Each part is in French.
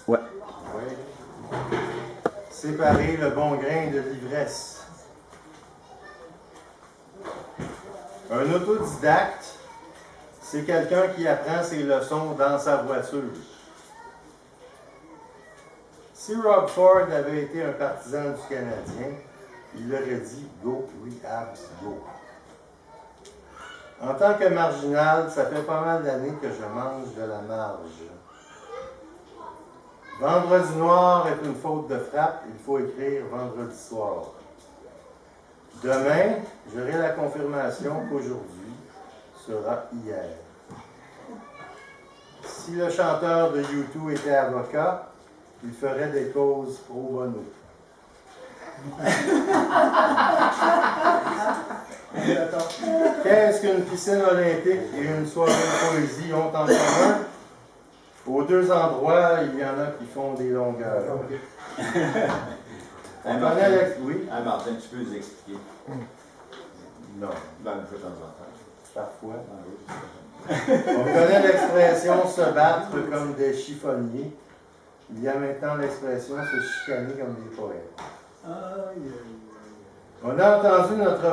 Ouais. Oui. Séparer le bon grain de l'ivresse. Un autodidacte, c'est quelqu'un qui apprend ses leçons dans sa voiture. Si Rob Ford avait été un partisan du Canadien, il aurait dit « Go, oui, Habs, go ». En tant que marginal, ça fait pas mal d'années que je mange de la marge. Vendredi noir est une faute de frappe, il faut écrire vendredi soir. Demain, j'aurai la confirmation qu'aujourd'hui sera hier. Si le chanteur de U2 était avocat, il ferait des causes pro bono. Qu'est-ce qu'une piscine olympique et une soirée de poésie ont en commun? Aux deux endroits, il y en a qui font des longueurs. On connaît l'ex... Oui? Ah, Martin, tu peux nous expliquer? Non. Ben, une fois de temps en temps. Parfois. Ah, oui. On connaît l'expression se battre comme des chiffonniers. Il y a maintenant l'expression se chicaner comme des poètes. On a attendu notre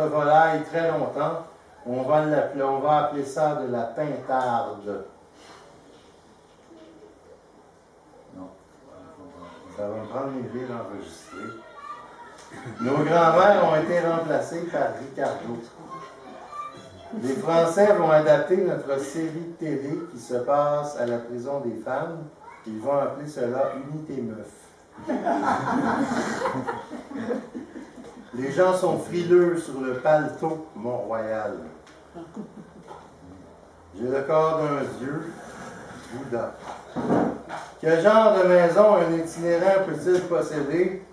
volaille très longtemps. On va appeler ça de la pintarde. Non. Ça va me prendre une ville enregistrée. Nos grands-mères ont été remplacés par Ricardo. Les Français vont adapter notre série de télé qui se passe à la prison des femmes. Ils vont appeler cela Unité Meuf. Les gens sont frileux sur le paletot Mont-Royal. J'ai le corps d'un dieu, Bouddha. Quel genre de maison un itinérant peut-il posséder?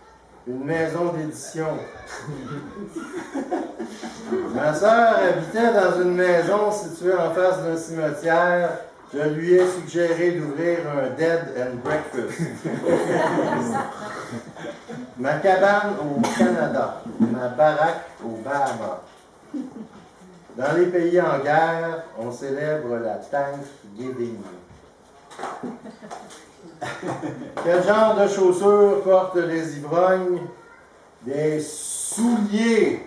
Une maison d'édition. Ma sœur habitait dans une maison située en face d'un cimetière. Je lui ai suggéré d'ouvrir un Dead and Breakfast. Ma cabane au Canada, ma baraque aux Bahamas. Dans les pays en guerre, on célèbre la Thanksgiving. Quel genre de chaussures portent les ivrognes? Des souliers.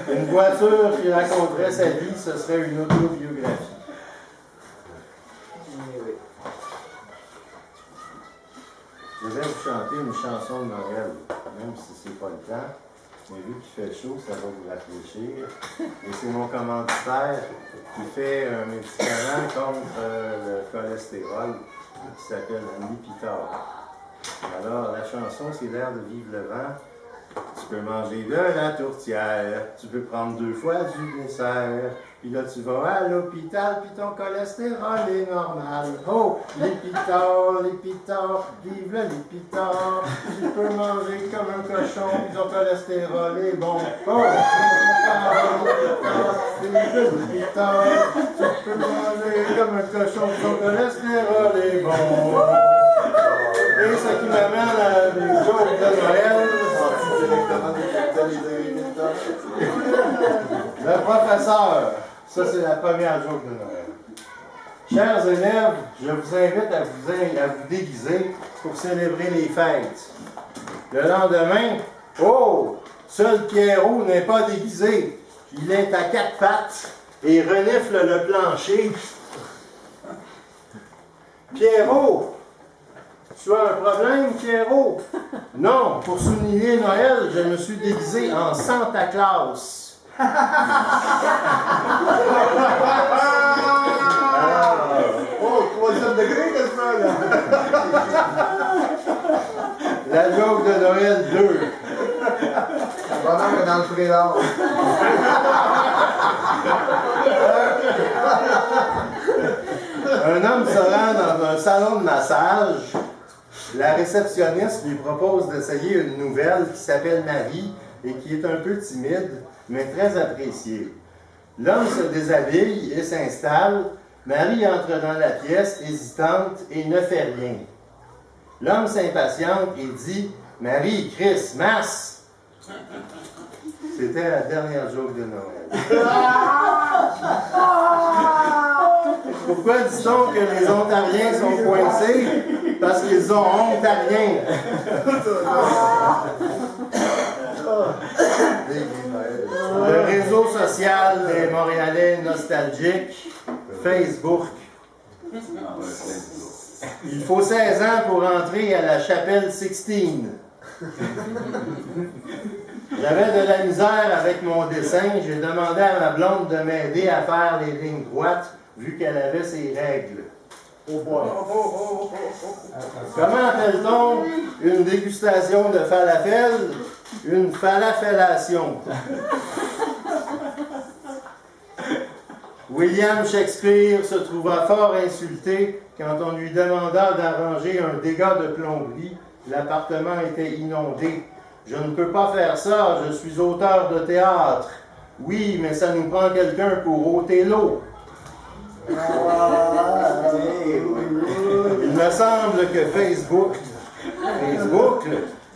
Une voiture qui raconterait sa vie, ce serait une autobiographie. Je vais vous chanter une chanson de Noël, même si c'est pas le temps. Mais vu qu'il fait chaud, ça va vous rafraîchir. Et c'est mon commanditaire qui fait un médicament contre le cholestérol qui s'appelle Lipitor. Alors, la chanson, c'est l'air de vivre le vent. Tu peux manger de la tourtière, tu peux prendre 2 fois du dessert, puis là tu vas à l'hôpital, puis ton cholestérol est normal. Oh, Lipitor, vive le Lipitor, tu peux manger comme un cochon, puis ton cholestérol est bon. Oh, Lipitor, vive le Lipitor, tu peux manger comme un cochon, puis ton cholestérol est bon. Et ce qui m'amène à des jokes de Noël. Le professeur, ça c'est la première joke de Noël. Chers élèves, je vous invite à vous déguiser pour célébrer les fêtes. Le lendemain, oh, seul Pierrot n'est pas déguisé. Il est à 4 pattes et renifle le plancher. Pierrot! Tu as un problème, Pierrot? Non, pour souligner Noël, je me suis déguisé en Santa Claus. Oh, 3e degré, quasiment, là. La joke de Noël 2. Bonhomme est dans le prélat. Un homme se rend dans un salon de massage. La réceptionniste lui propose d'essayer une nouvelle qui s'appelle Marie et qui est un peu timide, mais très appréciée. L'homme se déshabille et s'installe. Marie entre dans la pièce, hésitante, et ne fait rien. L'homme s'impatiente et dit « Marie, Chris, masse! » C'était la dernière joke de Noël. Pourquoi dit-on que les Ontariens sont coincés? Parce qu'ils ont honte à rien. Le réseau social des Montréalais nostalgiques, Facebook. Il faut 16 ans pour entrer à la chapelle Sixtine. J'avais de la misère avec mon dessin. J'ai demandé à ma blonde de m'aider à faire les lignes droites, vu qu'elle avait ses règles. Comment appelle-t-on une dégustation de falafel? Une falafellation. William Shakespeare se trouva fort insulté quand on lui demanda d'arranger un dégât de plomberie. L'appartement était inondé. « Je ne peux pas faire ça, je suis auteur de théâtre. »« Oui, mais ça nous prend quelqu'un pour ôter l'eau. » Il me semble que Facebook,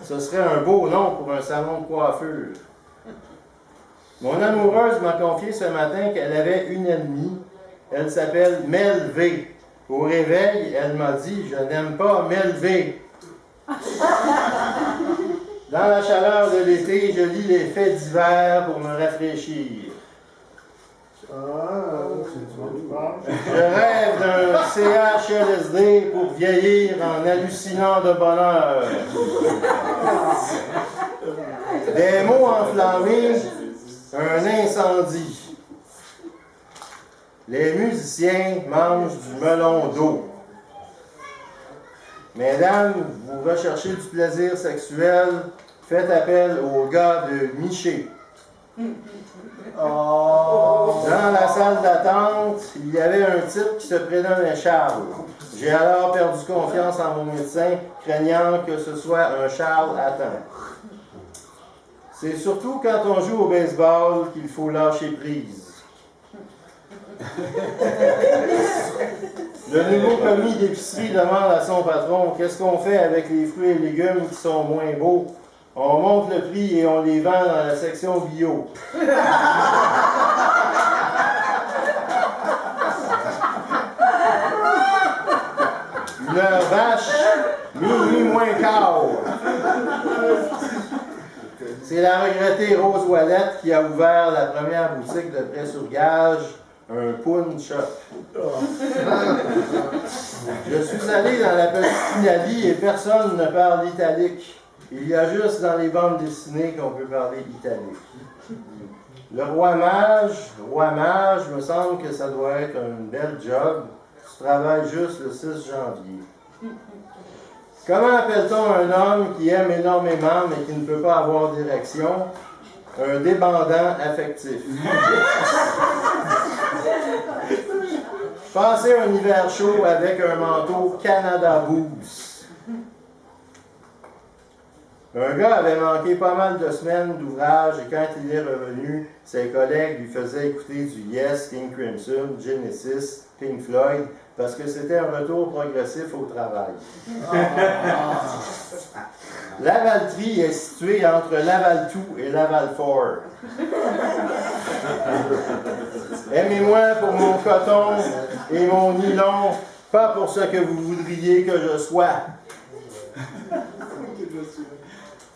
ce serait un beau nom pour un salon de coiffure. Mon amoureuse m'a confié ce matin qu'elle avait une ennemie. Elle s'appelle Mel V. Au réveil, elle m'a dit « Je n'aime pas Mel V. » Dans la chaleur de l'été, je lis les faits divers pour me rafraîchir. Je rêve d'un CHLSD pour vieillir en hallucinant de bonheur. Des mots enflammés, un incendie. Les musiciens mangent du melon d'eau. Mesdames, vous recherchez du plaisir sexuel, faites appel au gars de Miché. Dans la salle d'attente, il y avait un type qui se prénommait Charles. J'ai alors perdu confiance en mon médecin, craignant que ce soit un Charles atteint. C'est surtout quand on joue au baseball qu'il faut lâcher prise. Le nouveau commis d'épicerie demande à son patron « Qu'est-ce qu'on fait avec les fruits et légumes qui sont moins beaux? » On monte le prix et on les vend dans la section bio. Une heure vache, minuit moins quart. C'est la regrettée Rose Ouellette qui a ouvert la première boutique de prêt sur gage, un pawn shop. Je suis allé dans la petite Italie et personne ne parle italique. Il y a juste dans les bandes dessinées qu'on peut parler italique. Le roi mage, me semble que ça doit être un bel job. Tu travailles juste le 6 janvier. Comment appelle-t-on un homme qui aime énormément mais qui ne peut pas avoir d'érection? Un débandant affectif. Passer un hiver chaud avec un manteau Canada Goose. Un gars avait manqué pas mal de semaines d'ouvrage et quand il est revenu, ses collègues lui faisaient écouter du Yes, King Crimson, Genesis, Pink Floyd, parce que c'était un retour progressif au travail. Lavaltrie est située entre Laval-2 et Laval-4. Aimez-moi pour mon coton et mon nylon, pas pour ce que vous voudriez que je sois.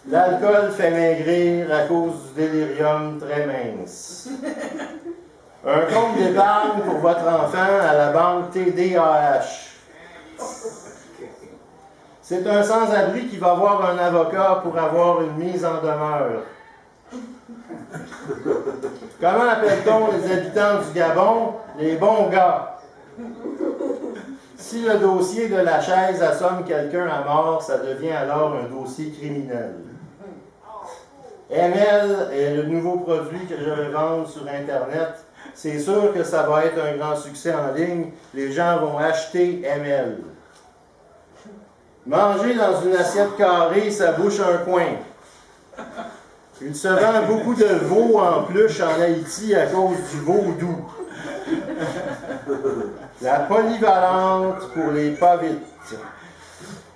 L'alcool fait maigrir à cause du délirium très mince. Un compte d'épargne pour votre enfant à la banque TDAH. C'est un sans-abri qui va voir un avocat pour avoir une mise en demeure. Comment appelle-t-on les habitants du Gabon? Les bons gars. Si le dossier de la chaise assomme quelqu'un à mort, ça devient alors un dossier criminel. ML est le nouveau produit que je vais vendre sur Internet. C'est sûr que ça va être un grand succès en ligne. Les gens vont acheter ML. Manger dans une assiette carrée, ça bouche un coin. Il se vend beaucoup de veaux en pluche en Haïti à cause du vaudou. La polyvalente pour les pas vite.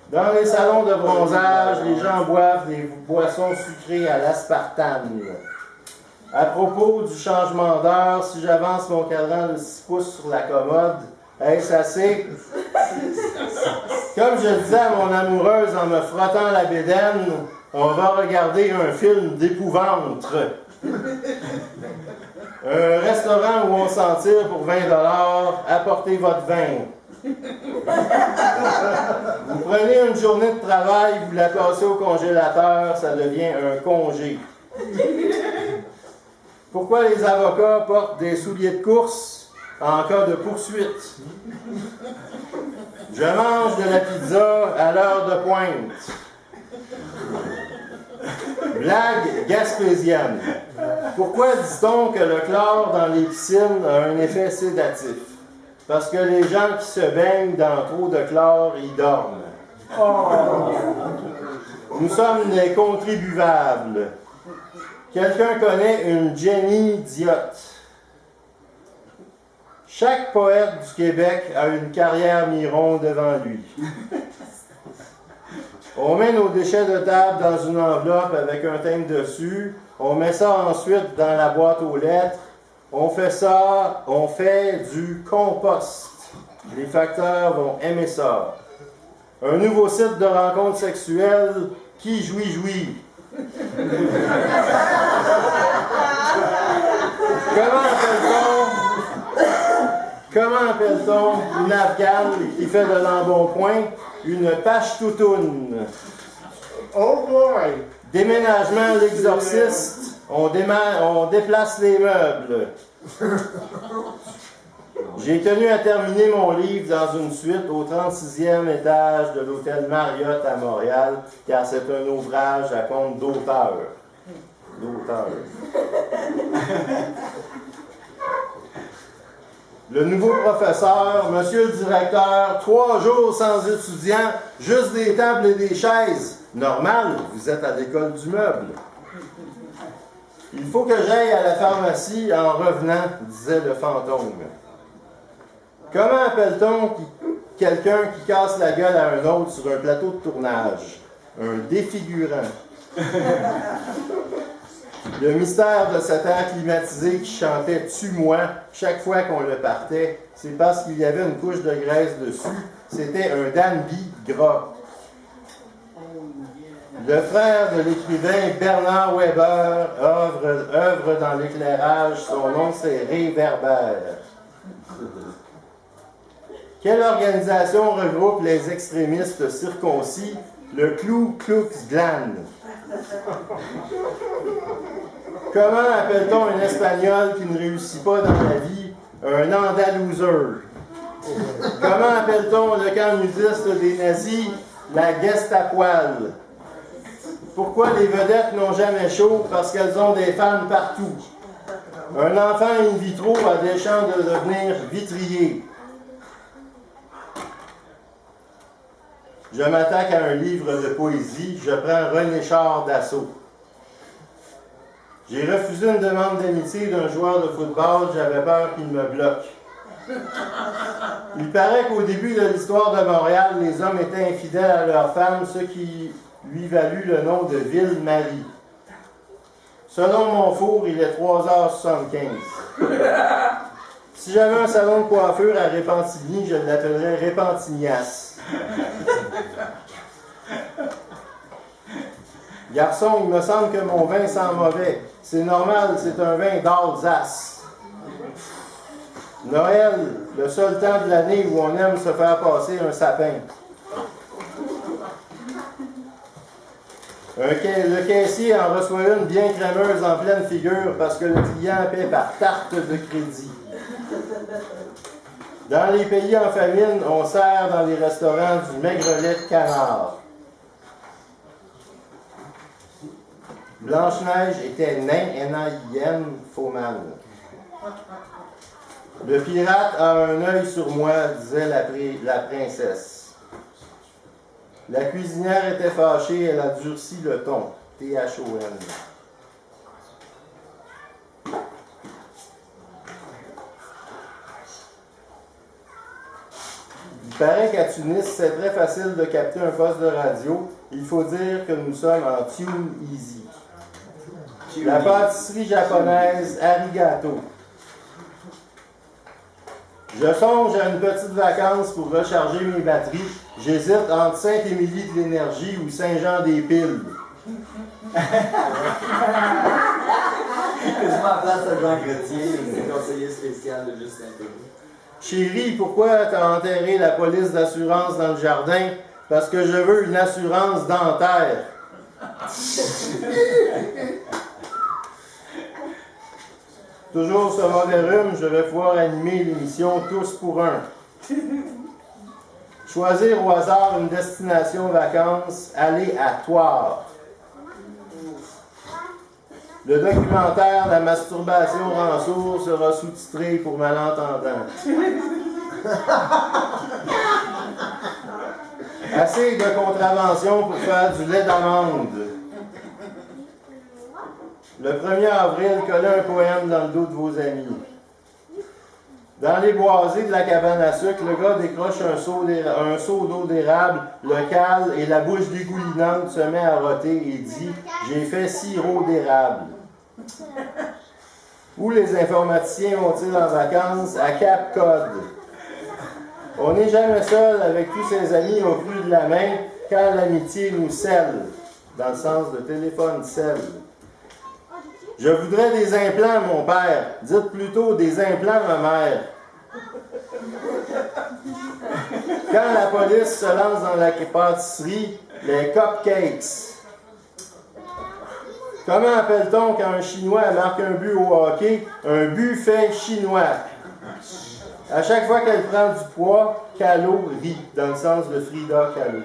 Dans les salons de bronzage, les gens boivent des boissons sucrées à l'aspartame. À propos du changement d'heure, si j'avance mon cadran de 6 pouces sur la commode, Est-ce assez? Comme je disais à mon amoureuse en me frottant la bédaine, on va regarder un film d'épouvante. Un restaurant où on s'en tire pour 20 $, apportez votre vin. Vous prenez une journée de travail, vous la passez au congélateur, ça devient un congé. Pourquoi les avocats portent des souliers de course en cas de poursuite? Je mange de la pizza à l'heure de pointe. Blague gaspésienne. Pourquoi dit-on que le chlore dans les piscines a un effet sédatif? Parce que les gens qui se baignent dans trop de chlore, ils dorment. Oh. Nous sommes des contribuables. Quelqu'un connaît une Jenny Diotte. Chaque poète du Québec a une carrière Miron devant lui. On met nos déchets de table dans une enveloppe avec un thème dessus. On met ça ensuite dans la boîte aux lettres. On fait du compost. Les facteurs vont aimer ça. Un nouveau site de rencontres sexuelles. Qui jouit? Comment appelle-t-on une Afghane qui fait de l'embonpoint? Une pachetoutoune. Oh boy! Déménagement à l'exorciste, on déplace les meubles. J'ai tenu à terminer mon livre dans une suite au 36e étage de l'hôtel Marriott à Montréal, car c'est un ouvrage à compte d'auteur. Le nouveau professeur, monsieur le directeur, 3 jours sans étudiants, juste des tables et des chaises. Normal, vous êtes à l'école du meuble. Il faut que j'aille à la pharmacie en revenant, disait le fantôme. Comment appelle-t-on quelqu'un qui casse la gueule à un autre sur un plateau de tournage? Un défigurant. Le mystère de cet air climatisé qui chantait « Tue-moi » chaque fois qu'on le partait, c'est parce qu'il y avait une couche de graisse dessus. C'était un Danby gras. Le frère de l'écrivain Bernard Weber œuvre dans l'éclairage. Son nom, c'est Réverbère. Quelle organisation regroupe les extrémistes circoncis? Le Ku Klux Klan. Comment appelle-t-on un Espagnol qui ne réussit pas dans la vie? Un Andalouseur. Comment appelle-t-on le camp nudiste des nazis? La Gestapoile. Pourquoi les vedettes n'ont jamais chaud? Parce qu'elles ont des fans partout. Un enfant in vitro a des chances de devenir vitrier. Je m'attaque à un livre de poésie, je prends René Char d'assaut. J'ai refusé une demande d'amitié d'un joueur de football, j'avais peur qu'il me bloque. Il paraît qu'au début de l'histoire de Montréal, les hommes étaient infidèles à leurs femmes, ce qui lui valut le nom de Ville-Marie. Selon mon four, il est 3h75. Si j'avais un salon de coiffure à Repentigny, je l'appellerais Repentignas. Garçon, il me semble que mon vin sent mauvais. C'est normal, c'est un vin d'Alsace. Noël, le seul temps de l'année où on aime se faire passer un sapin. Le caissier en reçoit une bien crémeuse en pleine figure parce que le client paie par carte de crédit. Dans les pays en famine, on sert dans les restaurants du maigrelet de canard. Blanche-Neige était nain, N-A-I-N, faux mal. Le pirate a un œil sur moi, disait la princesse. La cuisinière était fâchée, elle a durci le ton. T-H-O-N. Il paraît qu'à Tunis, c'est très facile de capter un poste de radio. Il faut dire que nous sommes en Tune Easy. La pâtisserie japonaise Arigato. Je songe à une petite vacance pour recharger mes batteries. J'hésite entre Sainte-Émilie de l'Énergie ou Saint-Jean-des-Piles. Quasiment en place de Jean Chrétien, le conseiller spécial de Justin Trudeau. Chérie, pourquoi t'as enterré la police d'assurance dans le jardin? Parce que je veux une assurance dentaire. Toujours ce mauvais rhume, je vais pouvoir animer l'émission Tous pour un. Choisir au hasard une destination vacances, aller à Thouars. Le documentaire La masturbation rend sourd sera sous-titré pour malentendants. Assez de contraventions pour faire du lait d'amande. Le 1er avril, collez un poème dans le dos de vos amis. Dans les boisés de la cabane à sucre, le gars décroche un seau d'eau d'érable, le cale et la bouche dégoulinante se met à roter et dit « J'ai fait sirop d'érable ». Où les informaticiens vont-ils en vacances? À Cap Cod. On n'est jamais seul avec tous ses amis au plus de la main quand l'amitié nous scelle, dans le sens de téléphone scelle. Je voudrais des implants, mon père. Dites plutôt des implants, ma mère. Quand la police se lance dans la pâtisserie, les cupcakes. Comment appelle-t-on quand un Chinois marque un but au hockey? Un buffet chinois. À chaque fois qu'elle prend du poids, Kahlo rit, dans le sens de Frida Kahlo.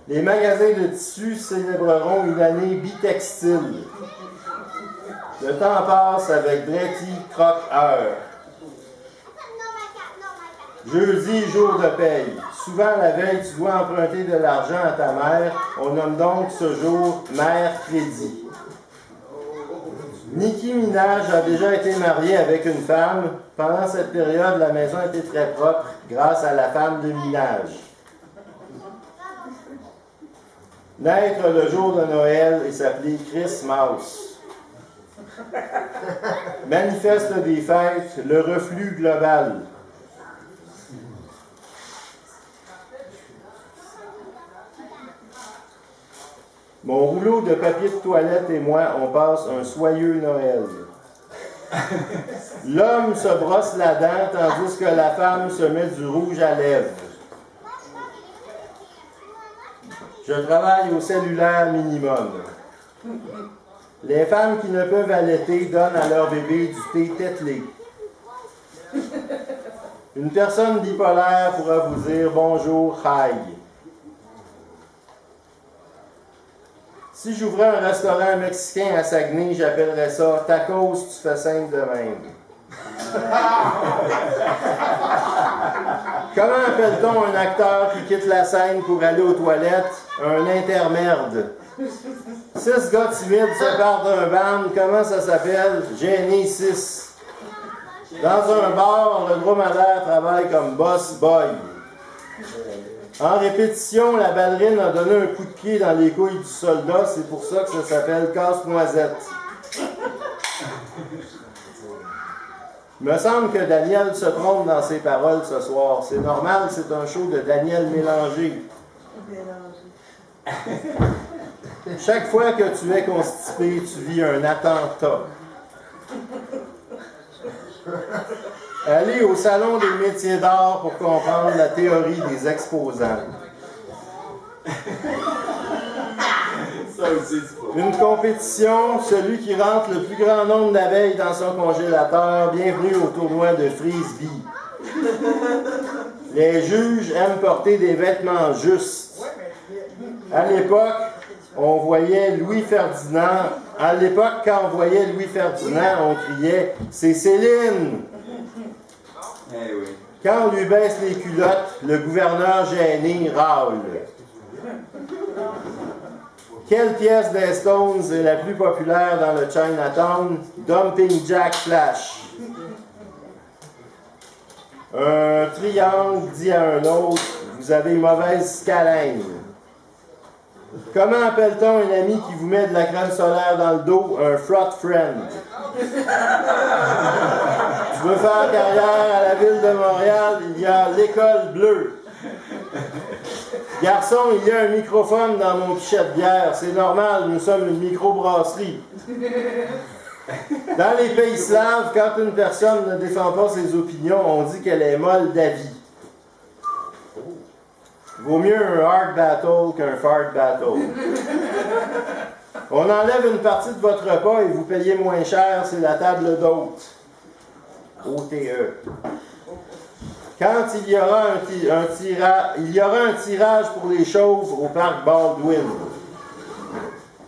Les magasins de tissus célébreront une année bitextile. Le temps passe avec Bretty Croque-Heure. Jeudi, jour de paye. Souvent la veille, tu dois emprunter de l'argent à ta mère. On nomme donc ce jour Mère Crédit. Nicki Minaj a déjà été mariée avec une femme. Pendant cette période, la maison était très propre grâce à la femme de Minaj. Naître le jour de Noël et s'appeler Chris Mouse. Manifeste des fêtes, le reflux global. Mon rouleau de papier de toilette et moi, on passe un soyeux Noël. L'homme se brosse la dent tandis que la femme se met du rouge à lèvres. Je travaille au cellulaire minimum. Les femmes qui ne peuvent allaiter donnent à leur bébé du thé tételé. Une personne bipolaire pourra vous dire bonjour, hi. Si j'ouvrais un restaurant mexicain à Saguenay, j'appellerais ça tacos, tu fais simple de même. Comment appelle-t-on un acteur qui quitte la scène pour aller aux toilettes? Un intermerde. 6 gars timides se partent d'un band, comment ça s'appelle? Gêné 6. Dans un bar, le dromadaire travaille comme boss boy. En répétition, la ballerine a donné un coup de pied dans les couilles du soldat, c'est pour ça que ça s'appelle casse-noisette. Il me semble que Daniel se trompe dans ses paroles ce soir. C'est normal, c'est un show de Daniel Mélanger. Chaque fois que tu es constipé, tu vis un attentat. Allez au Salon des métiers d'art pour comprendre la théorie des exposants. Une compétition, celui qui rentre le plus grand nombre d'abeilles dans son congélateur, bienvenue au tournoi de frisbee. Les juges aiment porter des vêtements justes. À l'époque, on voyait Louis Ferdinand. À l'époque, quand on voyait Louis Ferdinand, on criait « C'est Céline !» Eh oui. Quand on lui baisse les culottes, le gouverneur gêné râle. Quelle pièce des Stones est la plus populaire dans le Chinatown? Dumping Jack Flash. Un triangle dit à un autre, vous avez mauvaise scalène. Comment appelle-t-on un ami qui vous met de la crème solaire dans le dos? Un frot friend. Tu veux faire carrière à la ville de Montréal, il y a l'école bleue. Garçon, il y a un microphone dans mon pichet de bière. C'est normal, nous sommes une microbrasserie. Dans les pays slaves, quand une personne ne défend pas ses opinions, on dit qu'elle est molle d'avis. Vaut mieux un hard battle qu'un fart battle. On enlève une partie de votre repas et vous payez moins cher, c'est la table d'hôte. OTE. Quand il y aura un tirage pour les chauves au parc Baldwin.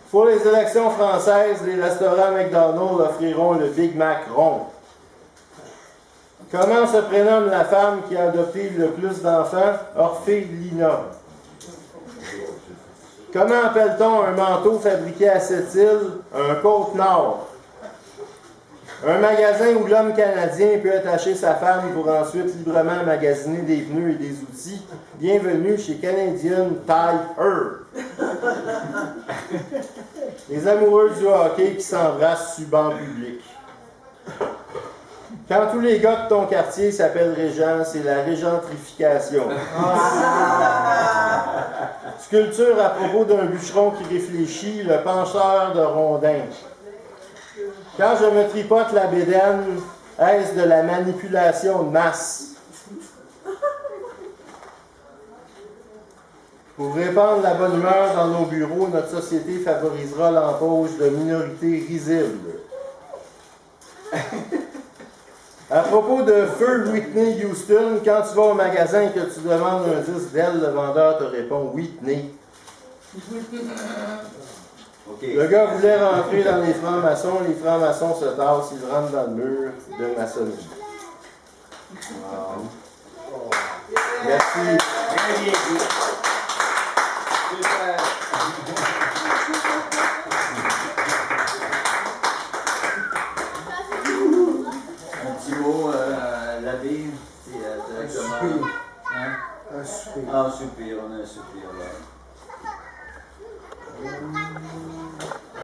Pour les élections françaises, les restaurants McDonald's offriront le Big Mac rond. Comment se prénomme la femme qui a adopté le plus d'enfants? Orphélina. Comment appelle-t-on un manteau fabriqué à cette île? Un Côte-Nord. Un magasin où l'homme canadien peut attacher sa femme pour ensuite librement magasiner des pneus et des outils. Bienvenue chez Canadian Tire. Les amoureux du hockey qui s'embrassent sur banc public. Quand tous les gars de ton quartier s'appellent Régent, c'est la régentrification. Sculpture à propos d'un bûcheron qui réfléchit, le penseur de rondins. Quand je me tripote la bédaine, est-ce de la manipulation de masse? Pour répandre la bonne humeur dans nos bureaux, notre société favorisera l'embauche de minorités risibles. À propos de feu Whitney Houston, quand tu vas au magasin et que tu demandes un disque d'elle, le vendeur te répond Whitney. Okay. Le gars voulait rentrer dans les francs-maçons se tassent, ils rentrent dans le mur de maçonnerie. Wow. Merci. Très bien dit. Super. Un petit mot, l'abbé, c'est directement. Hein? Un soupir. Ah, un soupir, on a un soupir là.